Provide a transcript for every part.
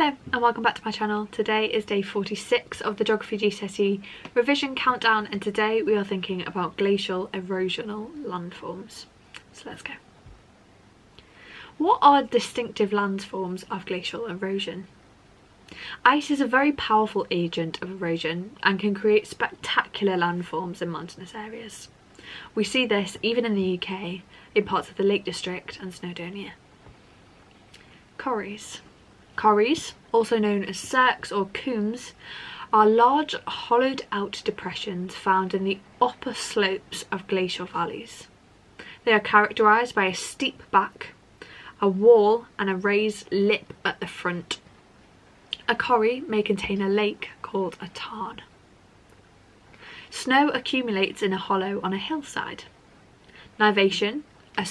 Hello and welcome back to my channel. Today is day 46 of the Geography GCSE Revision countdown, and today we are thinking about glacial erosional landforms. So let's go. What are distinctive landforms of glacial erosion? Ice is a very powerful agent of erosion and can create spectacular landforms in mountainous areas. We see this even in the UK, in parts of the Lake District and Snowdonia. Corries. Corries, also known as cirques or combes, are large hollowed out depressions found in the upper slopes of glacial valleys. They are characterised by a steep back, a wall and a raised lip at the front. A corrie may contain a lake called a tarn. Snow accumulates in a hollow on a hillside. Nivation, a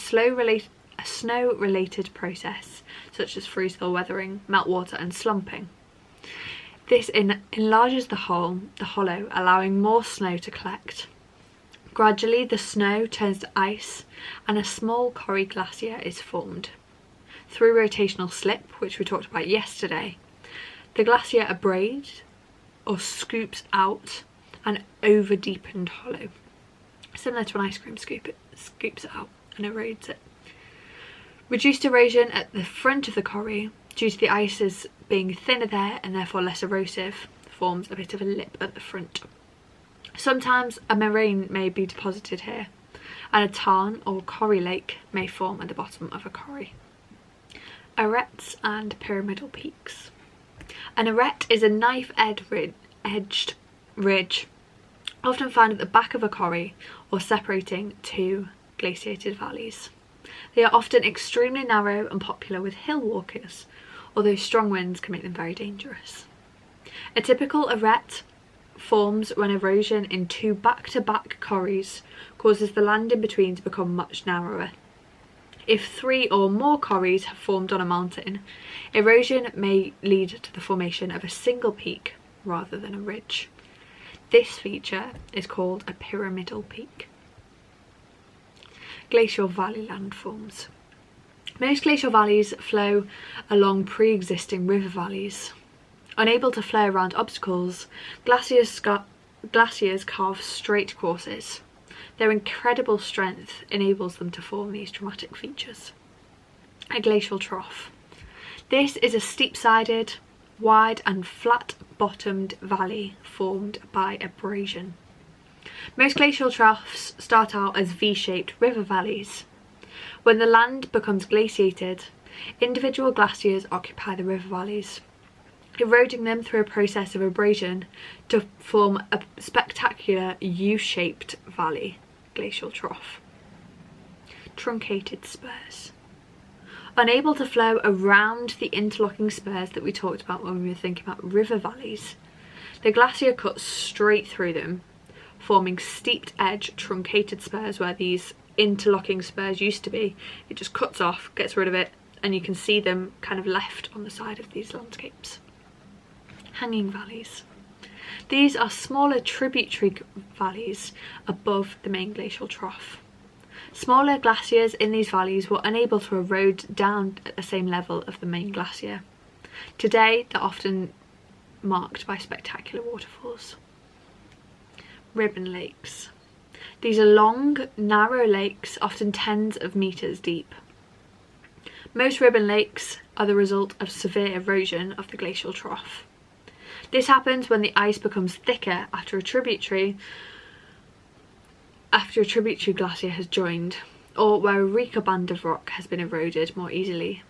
snow-related process such as freeze-thaw weathering, meltwater and slumping. This enlarges the hollow, allowing more snow to collect. Gradually the snow turns to ice and a small corrie glacier is formed. Through rotational slip, which we talked about yesterday, the glacier abrades or scoops out an over-deepened hollow, similar to an ice cream scoop. It scoops it out and erodes it. Reduced erosion at the front of the corrie, due to the ices being thinner there and therefore less erosive, forms a bit of a lip at the front. Sometimes a moraine may be deposited here, and a tarn or corrie lake may form at the bottom of a corrie. Arêtes and pyramidal peaks. An arête is a knife-edged ridge, often found at the back of a corrie or separating two glaciated valleys. They are often extremely narrow and popular with hill walkers, although strong winds can make them very dangerous. A typical arête forms when erosion in two back-to-back corries causes the land in between to become much narrower. If three or more corries have formed on a mountain, erosion may lead to the formation of a single peak rather than a ridge. This feature is called a pyramidal peak. Glacial valley landforms. Most glacial valleys flow along pre-existing river valleys. Unable to flow around obstacles, glaciers carve straight courses. Their incredible strength enables them to form these dramatic features. A glacial trough. This is a steep-sided, wide and flat-bottomed valley formed by abrasion. Most glacial troughs start out as V-shaped river valleys. When the land becomes glaciated, individual glaciers occupy the river valleys, eroding them through a process of abrasion to form a spectacular U-shaped valley, glacial trough. Truncated spurs. Unable to flow around the interlocking spurs that we talked about when we were thinking about river valleys, the glacier cuts straight through them, forming steeped edge truncated spurs where these interlocking spurs used to be. It just cuts off, gets rid of it, and you can see them kind of left on the side of these landscapes. Hanging valleys. These are smaller tributary valleys above the main glacial trough. Smaller glaciers in these valleys were unable to erode down at the same level of the main glacier. Today they're often marked by spectacular waterfalls. Ribbon lakes. These are long, narrow lakes, often tens of metres deep. Most ribbon lakes are the result of severe erosion of the glacial trough. This happens when the ice becomes thicker after a tributary glacier has joined, or where a weaker band of rock has been eroded more easily.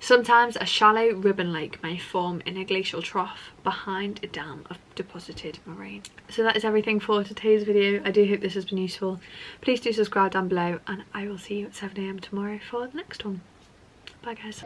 Sometimes a shallow ribbon lake may form in a glacial trough behind a dam of deposited moraine. So that is everything for today's video. I do hope this has been useful. Please do subscribe down below, and I will see you at 7 AM tomorrow for the next one. Bye guys.